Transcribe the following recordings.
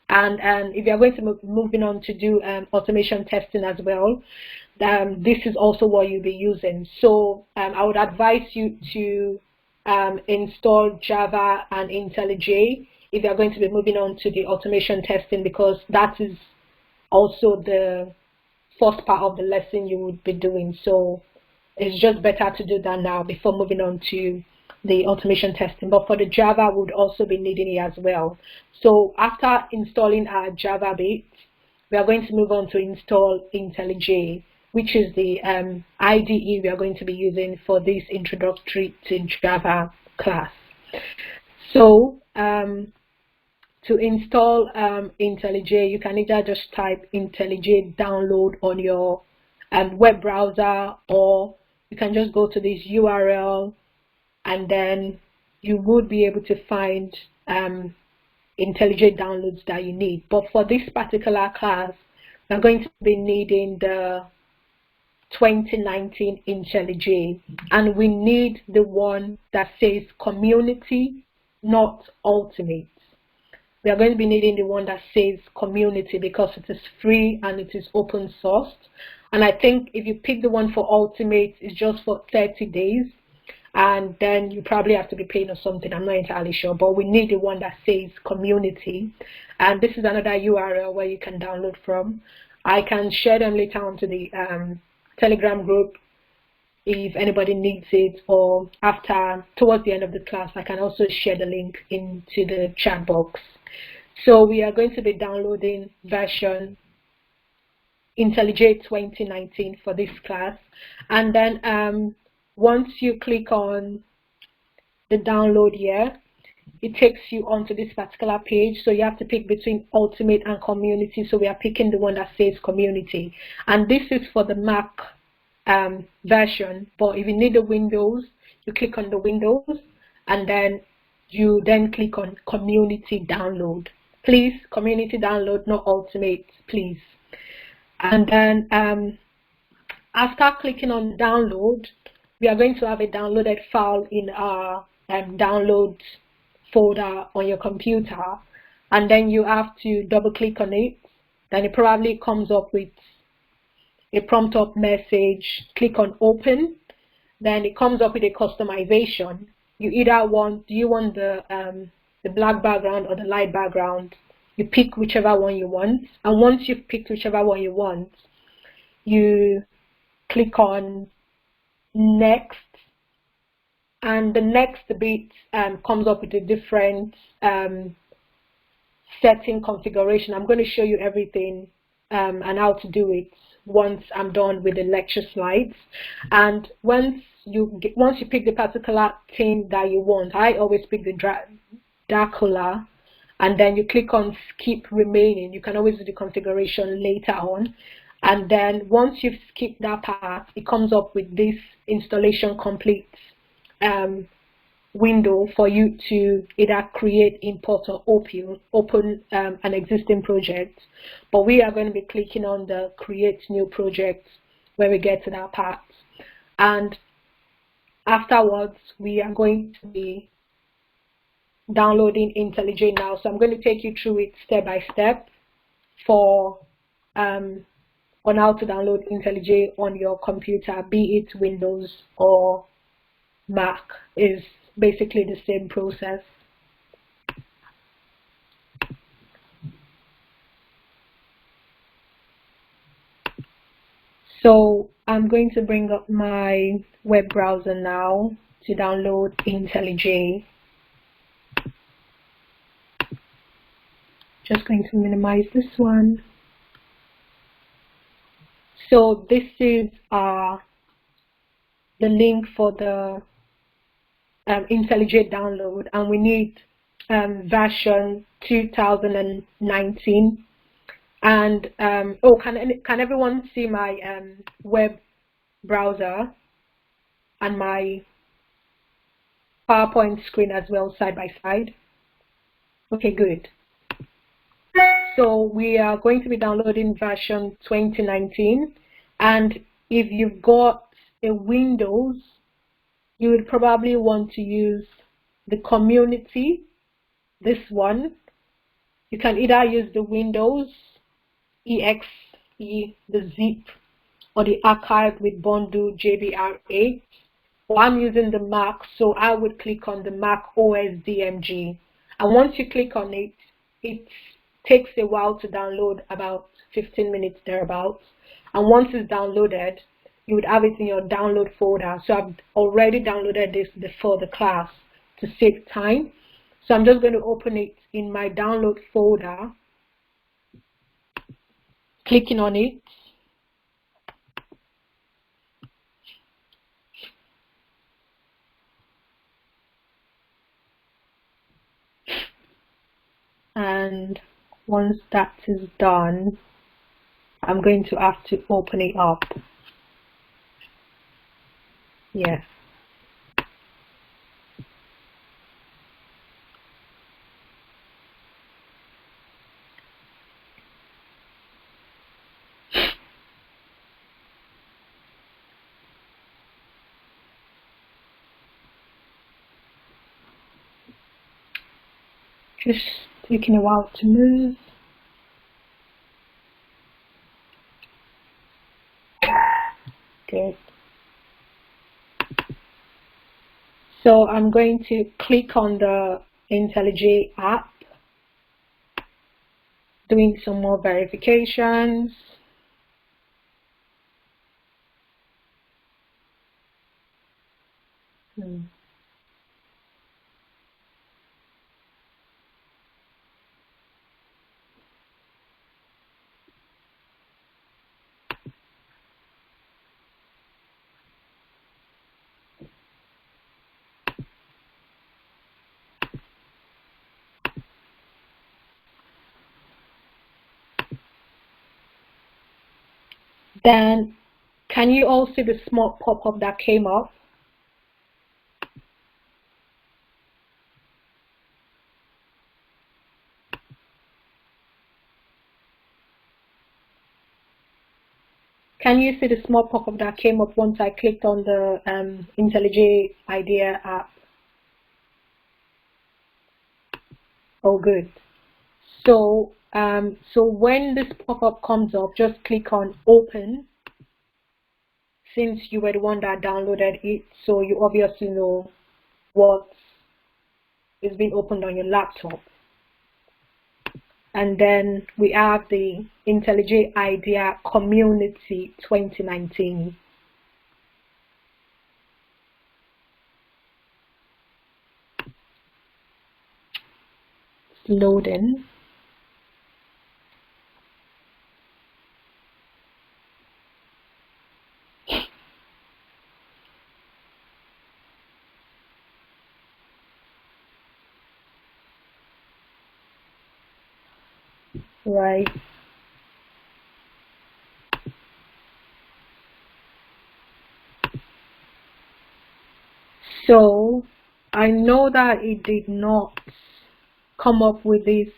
And if you're going to moving on to do automation testing as well, this is also what you'll be using. So I would advise you to install Java and IntelliJ if you're going to be moving on to the automation testing, because that is also the first part of the lesson you would be doing. So it's just better to do that now before moving on to the automation testing. But for the Java, would also be needing it as well. So after installing our Java bit, we are going to move on to install IntelliJ, which is the IDE we are going to be using for this introductory to Java class. So to install IntelliJ, you can either just type IntelliJ download on your web browser, or you can just go to this URL, and then you would be able to find IntelliJ downloads that you need. But for this particular class, we're going to be needing the 2019 IntelliJ, and we need the one that says community, not ultimate. We are going to be needing the one that says community because it is free and it is open sourced. And I think if you pick the one for ultimate, it's just for 30 days. And then you probably have to be paying or something. I'm not entirely sure, but we need the one that says community. And this is another URL where you can download from. I can share them later on to the Telegram group if anybody needs it, or towards the end of the class, I can also share the link into the chat box. So we are going to be downloading version IntelliJ 2019 for this class. And then once you click on the download here, it takes you onto this particular page. So you have to pick between ultimate and community. So we are picking the one that says community. And this is for the Mac version. But if you need the Windows, you click on the Windows, and then you click on community download. Please, community download, not ultimate, please. And then after clicking on download, we are going to have a downloaded file in our downloads folder on your computer, and then you have to double click on it. Then it probably comes up with a prompt up message. Click on open. Then it comes up with a customization. You either want, do you want the black background or the light background? You pick whichever one you want, and once you've picked whichever one you want, you click on next, and the next bit comes up with a different setting configuration. I'm going to show you everything and how to do it once I'm done with the lecture slides. And once you pick the particular theme that you want, I always pick the dark color, and then you click on skip remaining. You can always do the configuration later on. And then once you've skipped that part, it comes up with this installation complete window for you to either create, import, or open an existing project. But we are going to be clicking on the create new project when we get to that part. And afterwards, we are going to be downloading IntelliJ now. So I'm going to take you through it step by step for on how to download IntelliJ on your computer, be it Windows or Mac. Is basically the same process. So I'm going to bring up my web browser now to download IntelliJ. Just going to minimize this one. So this is the link for the IntelliJ download, and we need version 2019. And oh, can everyone see my web browser and my PowerPoint screen as well, side by side? Okay, good. So we are going to be downloading version 2019, and if you've got a Windows, you would probably want to use the community, this one, You can either use the Windows exe, the zip, or the archive with bundle JBR8. Or I'm using the Mac, so I would click on the Mac OS DMG. And once you click on it, it takes a while to download, about 15 minutes thereabouts. And once it's downloaded, you would have it in your download folder. So I've already downloaded this before the class to save time. So I'm just going to open it in my download folder, clicking on it. And once that is done, I'm going to have to open it up. Yes. Just taking a while to move. Good. So I'm going to click on the IntelliJ app, doing some more verifications. Then, can you all see the small pop-up that came up? Can you see the small pop-up that came up once I clicked on the IntelliJ IDEA app? Oh, good. So, so when this pop-up comes up, just click on Open, since you were the one that downloaded it, so you obviously know what is being opened on your laptop. And then we have the IntelliJ IDEA Community 2019. It's loading. Right. So I know that it did not come up with this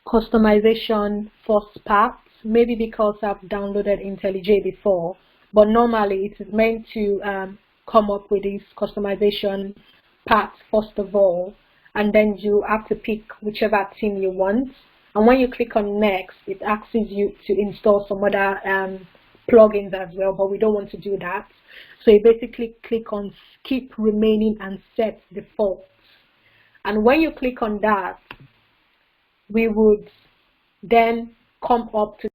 customization first part, maybe because I've downloaded IntelliJ before, but normally it is meant to come up with this customization part first of all, and then you have to pick whichever theme you want. And when you click on next, it asks you to install some other plugins as well, but we don't want to do that. So you basically click on skip remaining and set defaults. And when you click on that, we would then come up to